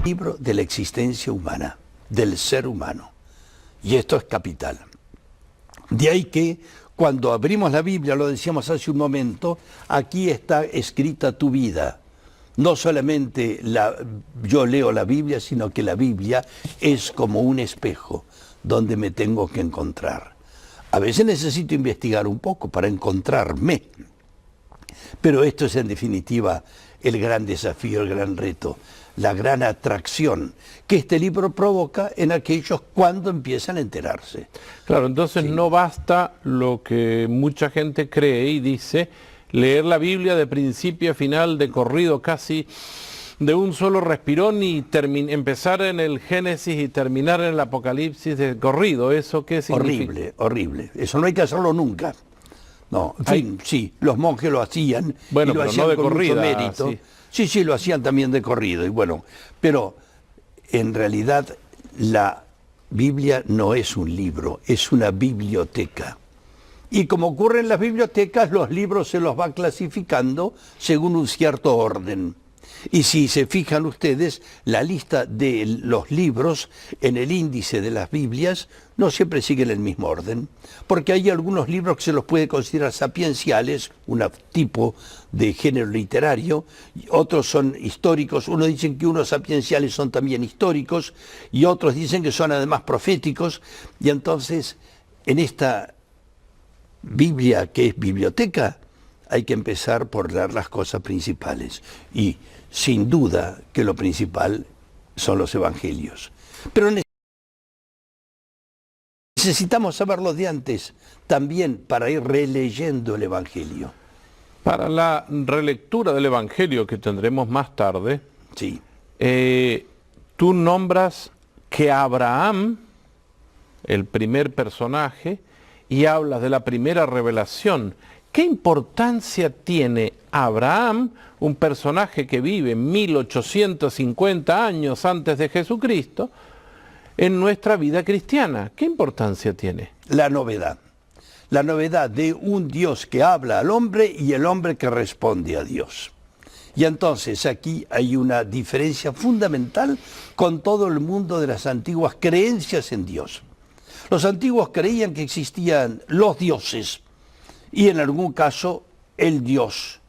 libro de la existencia humana, del ser humano. Y esto es capital. De ahí que cuando abrimos la Biblia, lo decíamos hace un momento, aquí está escrita tu vida. No solamente yo leo la Biblia, sino que la Biblia es como un espejo donde me tengo que encontrar. A veces necesito investigar un poco para encontrarme, pero esto es en definitiva el gran desafío, el gran reto, la gran atracción que este libro provoca en aquellos cuando empiezan a enterarse. Claro, entonces sí, no basta lo que mucha gente cree y dice, leer la Biblia de principio a final, de corrido casi, de un solo respirón y empezar en el Génesis y terminar en el Apocalipsis de corrido. ¿Eso qué significa? Horrible, horrible. Eso no hay que hacerlo nunca. No, en fin, sí, los monjes lo hacían, bueno, y lo pero hacían no de con corrida, mucho mérito. Sí. Sí, lo hacían también de corrido, y bueno, pero en realidad la Biblia no es un libro, es una biblioteca. Y como ocurre en las bibliotecas, los libros se los va clasificando según un cierto orden. Y si se fijan ustedes, la lista de los libros en el índice de las Biblias no siempre siguen el mismo orden, porque hay algunos libros que se los puede considerar sapienciales, un tipo de género literario, y otros son históricos. Unos dicen que unos sapienciales son también históricos, y otros dicen que son además proféticos, y entonces en esta Biblia que es biblioteca, hay que empezar por leer las cosas principales. Y sin duda que lo principal son los evangelios. Pero necesitamos saberlo de antes, también para ir releyendo el evangelio. Para la relectura del evangelio que tendremos más tarde, sí, tú nombras que Abraham, el primer personaje, y hablas de la primera revelación. ¿Qué importancia tiene Abraham, un personaje que vive 1850 años antes de Jesucristo, en nuestra vida cristiana? ¿Qué importancia tiene? La novedad de un Dios que habla al hombre y el hombre que responde a Dios. Y entonces aquí hay una diferencia fundamental con todo el mundo de las antiguas creencias en Dios. Los antiguos creían que existían los dioses, y en algún caso el Dios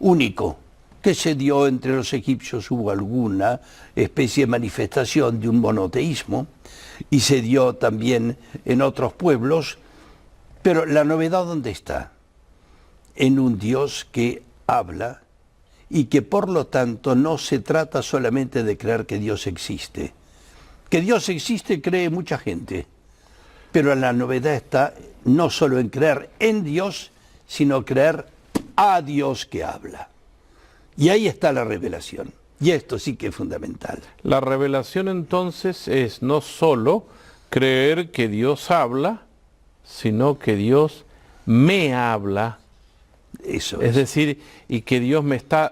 único, que se dio entre los egipcios. Hubo alguna especie de manifestación de un monoteísmo, y se dio también en otros pueblos, pero la novedad ¿dónde está? En un Dios que habla, y que por lo tanto no se trata solamente de creer que Dios existe. Que Dios existe cree mucha gente, pero la novedad está no solo en creer en Dios, sino creer a Dios que habla. Y ahí está la revelación. Y esto sí que es fundamental. La revelación entonces es no solo creer que Dios habla, sino que Dios me habla. Eso es decir, y que Dios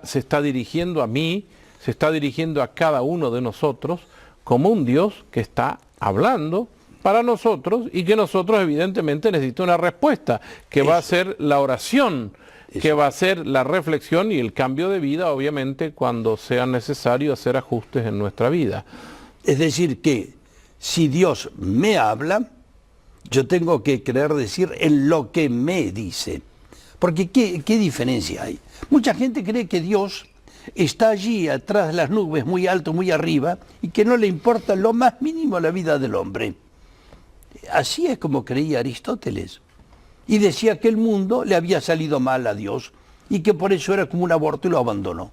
se está dirigiendo a mí, se está dirigiendo a cada uno de nosotros, como un Dios que está hablando para nosotros y que nosotros evidentemente necesitamos una respuesta, que va a ser la oración, que va a ser la reflexión y el cambio de vida, obviamente, cuando sea necesario hacer ajustes en nuestra vida. Es decir, que si Dios me habla, yo tengo que creer decir en lo que me dice. Porque ¿qué diferencia hay? Mucha gente cree que Dios está allí atrás de las nubes, muy alto, muy arriba, y que no le importa lo más mínimo la vida del hombre. Así es como creía Aristóteles. Y decía que el mundo le había salido mal a Dios y que por eso era como un aborto y lo abandonó.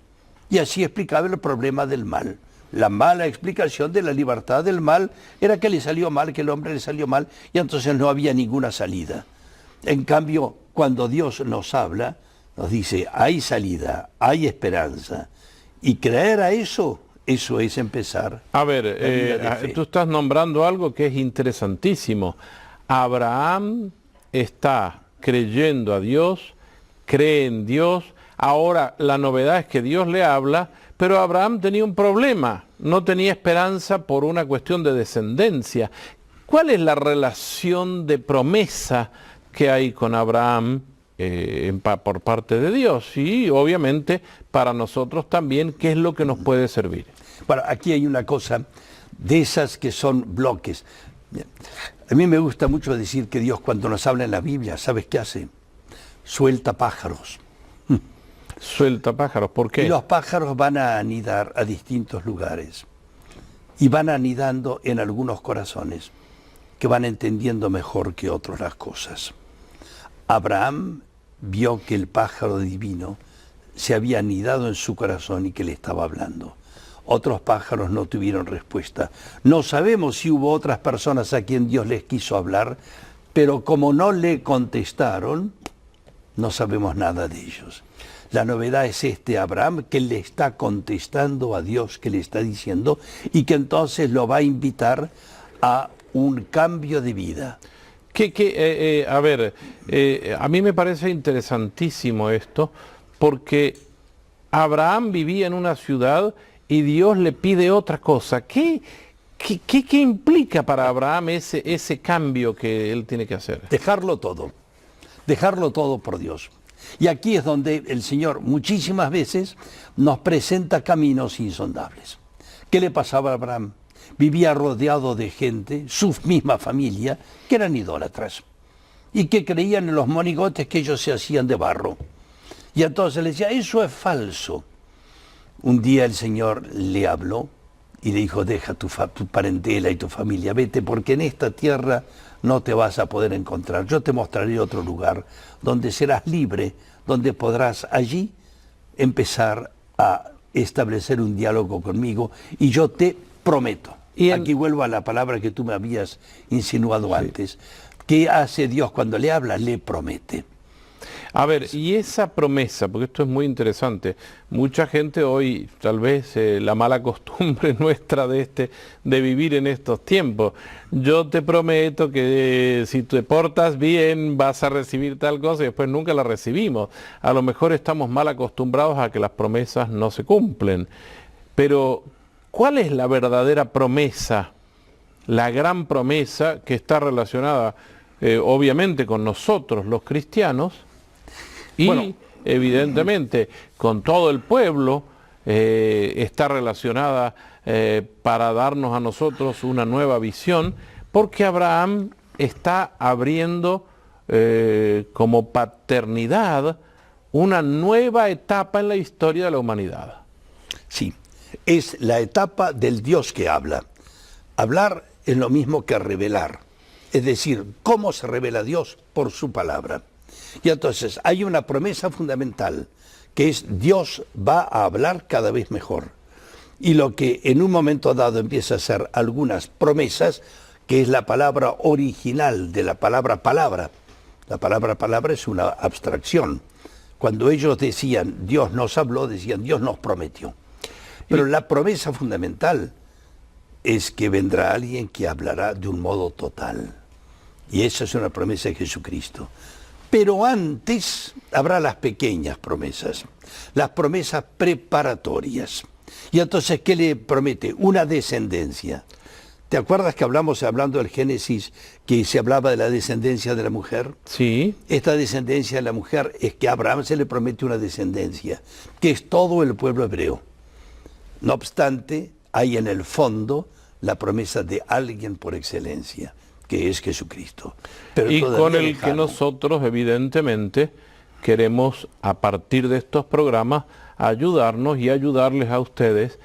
Y así explicaba el problema del mal. La mala explicación de la libertad del mal era que le salió mal, que el hombre le salió mal, y entonces no había ninguna salida. En cambio, cuando Dios nos habla, nos dice, hay salida, hay esperanza. Y creer a eso es empezar. A ver, tú estás nombrando algo que es interesantísimo. Abraham está creyendo a Dios, cree en Dios. Ahora la novedad es que Dios le habla, pero Abraham tenía un problema, no tenía esperanza por una cuestión de descendencia. ¿Cuál es la relación de promesa que hay con Abraham por parte de Dios y obviamente para nosotros también, ¿qué es lo que nos puede servir? Bueno, aquí hay una cosa de esas que son bloques. A mí me gusta mucho decir que Dios cuando nos habla en la Biblia, ¿sabes qué hace? Suelta pájaros. Suelta pájaros, ¿por qué? Y los pájaros van a anidar a distintos lugares. Y van anidando en algunos corazones que van entendiendo mejor que otros las cosas. Abraham vio que el pájaro divino se había anidado en su corazón y que le estaba hablando. Otros pájaros no tuvieron respuesta. No sabemos si hubo otras personas a quien Dios les quiso hablar, pero como no le contestaron, no sabemos nada de ellos. La novedad es Abraham que le está contestando a Dios, que le está diciendo, y que entonces lo va a invitar a un cambio de vida. A mí me parece interesantísimo esto, porque Abraham vivía en una ciudad y Dios le pide otra cosa. ¿Qué implica para Abraham ese cambio que él tiene que hacer? Dejarlo todo por Dios. Y aquí es donde el Señor muchísimas veces nos presenta caminos insondables. ¿Qué le pasaba a Abraham? Vivía rodeado de gente, su misma familia, que eran idólatras y que creían en los monigotes que ellos se hacían de barro. Y entonces le decía, eso es falso. Un día el Señor le habló y le dijo, deja tu parentela y tu familia, vete porque en esta tierra no te vas a poder encontrar. Yo te mostraré otro lugar donde serás libre, donde podrás allí empezar a establecer un diálogo conmigo y yo te prometo. Aquí vuelvo a la palabra que tú me habías insinuado antes. ¿Qué hace Dios cuando le habla? Le promete. A ver, y esa promesa, porque esto es muy interesante, mucha gente hoy, tal vez la mala costumbre nuestra de vivir en estos tiempos, yo te prometo que si te portas bien vas a recibir tal cosa y después nunca la recibimos. A lo mejor estamos mal acostumbrados a que las promesas no se cumplen, pero ¿cuál es la verdadera promesa? La gran promesa que está relacionada obviamente con nosotros los cristianos, y evidentemente con todo el pueblo está relacionada para darnos a nosotros una nueva visión, porque Abraham está abriendo como paternidad una nueva etapa en la historia de la humanidad. Sí, es la etapa del Dios que habla. Hablar es lo mismo que revelar, es decir, ¿cómo se revela Dios? Por su palabra. Y entonces hay una promesa fundamental, que es Dios va a hablar cada vez mejor. Y lo que en un momento dado empieza a ser algunas promesas, que es la palabra original de la palabra palabra. La palabra palabra es una abstracción. Cuando ellos decían Dios nos habló, decían Dios nos prometió. Pero la promesa fundamental es que vendrá alguien que hablará de un modo total. Y esa es una promesa de Jesucristo. Pero antes habrá las pequeñas promesas, las promesas preparatorias. Y entonces, ¿qué le promete? Una descendencia. ¿Te acuerdas que hablando del Génesis, que se hablaba de la descendencia de la mujer? Sí. Esta descendencia de la mujer es que a Abraham se le promete una descendencia, que es todo el pueblo hebreo. No obstante, hay en el fondo la promesa de alguien por excelencia, que es Jesucristo. Pero y con el que nosotros, evidentemente, queremos, a partir de estos programas, ayudarnos y ayudarles a ustedes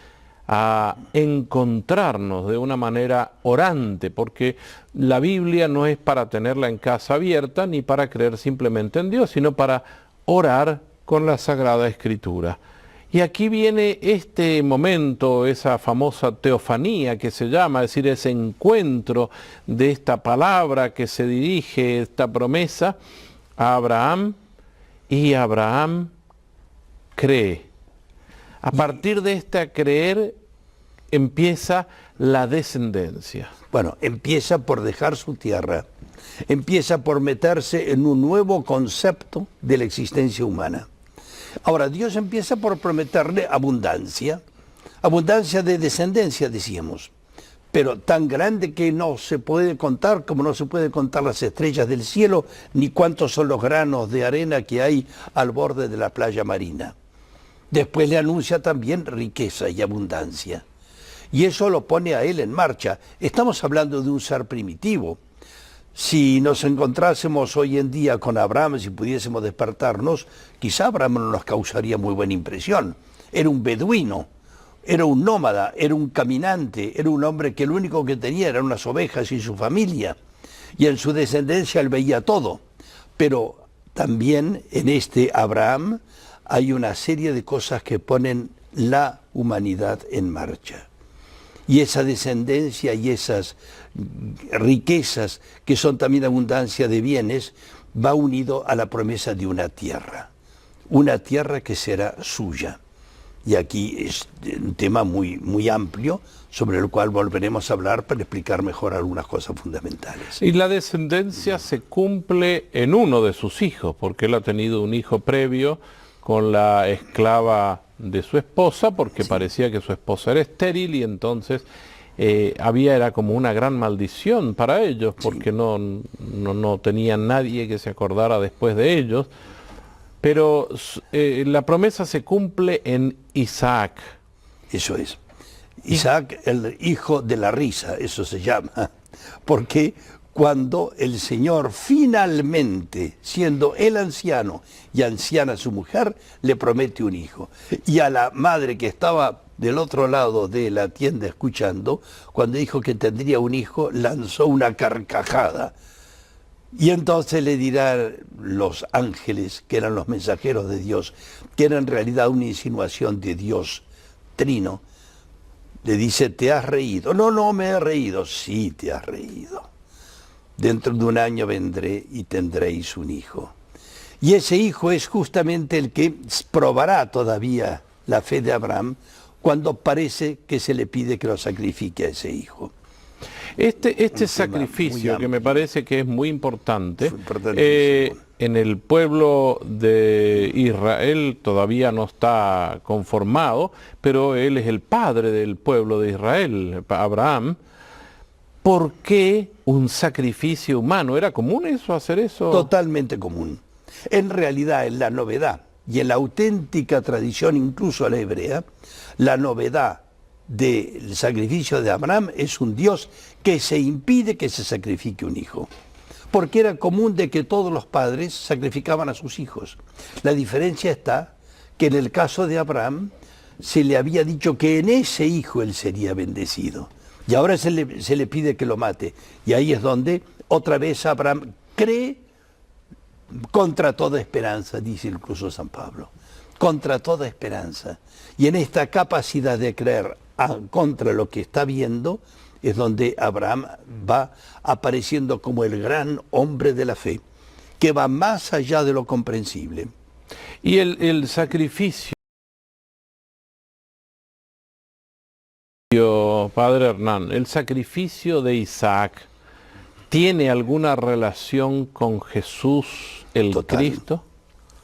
a encontrarnos de una manera orante, porque la Biblia no es para tenerla en casa abierta ni para creer simplemente en Dios, sino para orar con la Sagrada Escritura. Y aquí viene este momento, esa famosa teofanía que se llama, es decir, ese encuentro de esta palabra que se dirige, esta promesa, a Abraham, y Abraham cree. A partir de este creer empieza la descendencia. Bueno, empieza por dejar su tierra, empieza por meterse en un nuevo concepto de la existencia humana. Ahora, Dios empieza por prometerle abundancia, abundancia de descendencia, decíamos, pero tan grande que no se puede contar, como no se puede contar las estrellas del cielo, ni cuántos son los granos de arena que hay al borde de la playa marina. Después le anuncia también riqueza y abundancia. Y eso lo pone a él en marcha. Estamos hablando de un ser primitivo. Si nos encontrásemos hoy en día con Abraham, si pudiésemos despertarnos, quizá Abraham no nos causaría muy buena impresión. Era un beduino, era un nómada, era un caminante, era un hombre que lo único que tenía eran unas ovejas y su familia. Y en su descendencia él veía todo. Pero también en este Abraham hay una serie de cosas que ponen la humanidad en marcha. Y esa descendencia y esas riquezas, que son también abundancia de bienes, va unido a la promesa de una tierra que será suya. Y aquí es un tema muy, muy amplio, sobre el cual volveremos a hablar para explicar mejor algunas cosas fundamentales. Y la descendencia se cumple en uno de sus hijos, porque él ha tenido un hijo previo con la esclava de su esposa, porque parecía que su esposa era estéril, y entonces era como una gran maldición para ellos, porque no tenían nadie que se acordara después de ellos. Pero la promesa se cumple en Isaac. Eso es. Isaac, el hijo de la risa, eso se llama, porque cuando el Señor finalmente, siendo él anciano y anciana su mujer, le promete un hijo. Y a la madre que estaba del otro lado de la tienda escuchando, cuando dijo que tendría un hijo, lanzó una carcajada. Y entonces le dirán los ángeles, que eran los mensajeros de Dios, que era en realidad una insinuación de Dios Trino, le dice, ¿te has reído? No, no me he reído. Sí, te has reído. Dentro de un año vendré y tendréis un hijo. Y ese hijo es justamente el que probará todavía la fe de Abraham cuando parece que se le pide que lo sacrifique a ese hijo. Este sacrificio, que me parece que es muy importante, en el pueblo de Israel todavía no está conformado, pero él es el padre del pueblo de Israel, Abraham. ¿Por qué un sacrificio humano? ¿Era común eso, hacer eso? Totalmente común. En realidad, en la novedad y en la auténtica tradición, incluso la hebrea, la novedad del sacrificio de Abraham es un Dios que se impide que se sacrifique un hijo. Porque era común de que todos los padres sacrificaban a sus hijos. La diferencia está que en el caso de Abraham se le había dicho que en ese hijo él sería bendecido. Y ahora se le pide que lo mate. Y ahí es donde otra vez Abraham cree contra toda esperanza, dice incluso San Pablo. Contra toda esperanza. Y en esta capacidad de creer contra lo que está viendo, es donde Abraham va apareciendo como el gran hombre de la fe, que va más allá de lo comprensible. Y el sacrificio, Padre Hernán, el sacrificio de Isaac, ¿tiene alguna relación con Jesús el Cristo?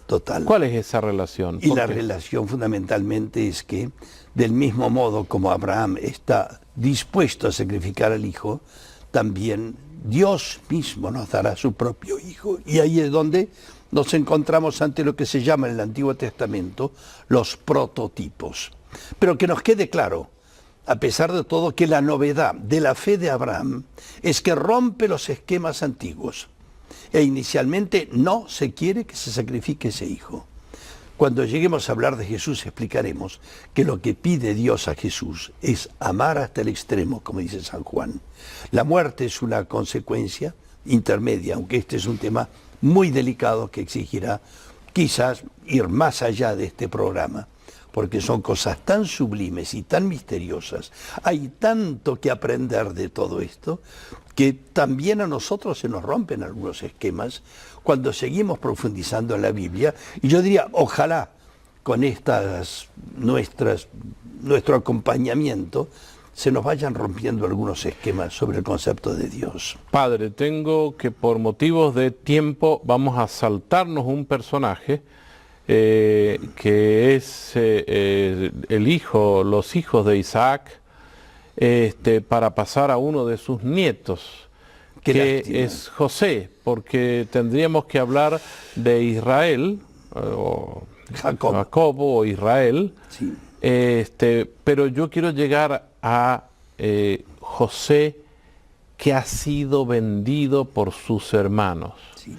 Total. ¿Cuál es esa relación? Y la relación fundamentalmente es que, del mismo modo como Abraham está dispuesto a sacrificar al hijo, también Dios mismo nos dará su propio hijo. Y ahí es donde nos encontramos ante lo que se llama en el Antiguo Testamento los prototipos. Pero que nos quede claro, a pesar de todo, que la novedad de la fe de Abraham es que rompe los esquemas antiguos. E inicialmente no se quiere que se sacrifique ese hijo. Cuando lleguemos a hablar de Jesús explicaremos que lo que pide Dios a Jesús es amar hasta el extremo, como dice San Juan. La muerte es una consecuencia intermedia, aunque este es un tema muy delicado que exigirá quizás ir más allá de este programa, porque son cosas tan sublimes y tan misteriosas. Hay tanto que aprender de todo esto, que también a nosotros se nos rompen algunos esquemas cuando seguimos profundizando en la Biblia. Y yo diría, ojalá con nuestro acompañamiento se nos vayan rompiendo algunos esquemas sobre el concepto de Dios. Padre, tengo que por motivos de tiempo vamos a saltarnos un personaje que es los hijos de Isaac, para pasar a uno de sus nietos, Qué que lástima. es José, porque tendríamos que hablar de Israel, o Jacob. Jacobo o Israel, Sí. pero yo quiero llegar a José, que ha sido vendido por sus hermanos. Sí.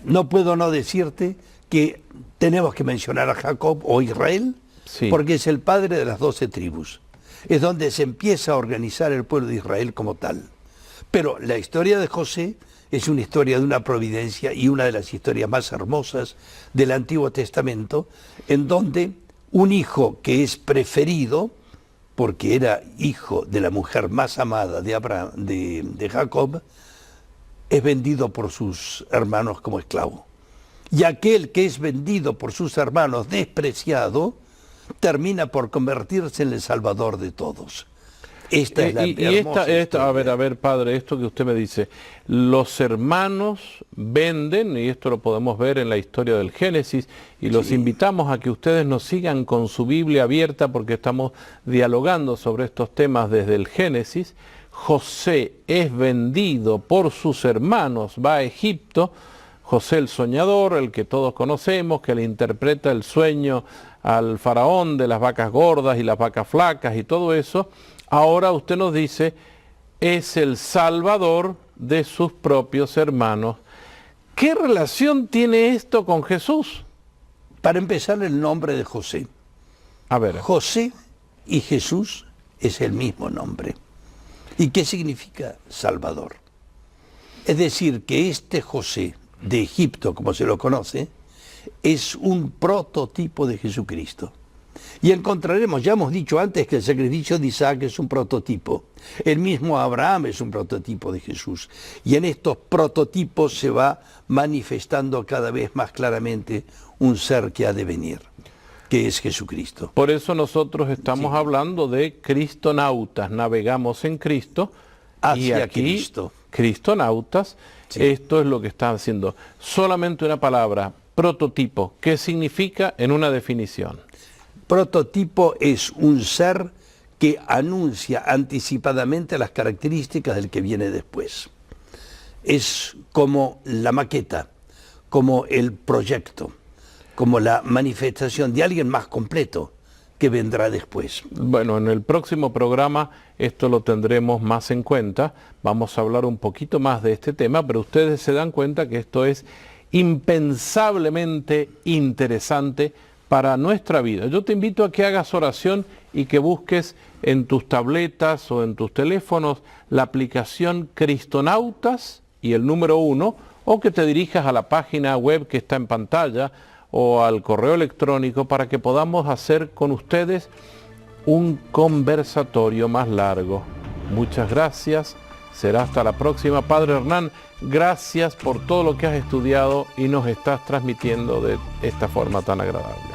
No puedo no decirte que tenemos que mencionar a Jacob o Israel, Sí. porque es el padre de las 12 tribus. Es donde se empieza a organizar el pueblo de Israel como tal. Pero la historia de José es una historia de una providencia y una de las historias más hermosas del Antiguo Testamento, en donde un hijo que es preferido, porque era hijo de la mujer más amada de Abraham, de Jacob, es vendido por sus hermanos como esclavo. Y aquel que es vendido por sus hermanos despreciado, termina por convertirse en el salvador de todos. Esta es la hermosa historia. A ver, padre, esto que usted me dice, los hermanos venden, y esto lo podemos ver en la historia del Génesis, y los invitamos a que ustedes nos sigan con su Biblia abierta, porque estamos dialogando sobre estos temas desde el Génesis. José es vendido por sus hermanos, va a Egipto. José el soñador, el que todos conocemos, que le interpreta el sueño al faraón de las vacas gordas y las vacas flacas y todo eso. Ahora usted nos dice, es el salvador de sus propios hermanos. ¿Qué relación tiene esto con Jesús? Para empezar, el nombre de José. A ver. José y Jesús es el mismo nombre. ¿Y qué significa Salvador? Es decir, que este José de Egipto, como se lo conoce, es un prototipo de Jesucristo. Y encontraremos, ya hemos dicho antes, que el sacrificio de Isaac es un prototipo. El mismo Abraham es un prototipo de Jesús. Y en estos prototipos se va manifestando cada vez más claramente un ser que ha de venir, que es Jesucristo. Por eso nosotros estamos hablando de cristonautas, navegamos en Cristo, y Hacia aquí, Cristo. cristonautas, Sí. esto es lo que están haciendo. Solamente una palabra, prototipo, ¿qué significa en una definición? Prototipo es un ser que anuncia anticipadamente las características del que viene después. Es como la maqueta, como el proyecto, como la manifestación de alguien más completo que vendrá después. Bueno, en el próximo programa esto lo tendremos más en cuenta. Vamos a hablar un poquito más de este tema, pero ustedes se dan cuenta que esto es impensablemente interesante para nuestra vida. Yo te invito a que hagas oración y que busques en tus tabletas o en tus teléfonos la aplicación Cristonautas y el número 1, o que te dirijas a la página web que está en pantalla o al correo electrónico para que podamos hacer con ustedes un conversatorio más largo. Muchas gracias. Será hasta la próxima. Padre Hernán, gracias por todo lo que has estudiado y nos estás transmitiendo de esta forma tan agradable.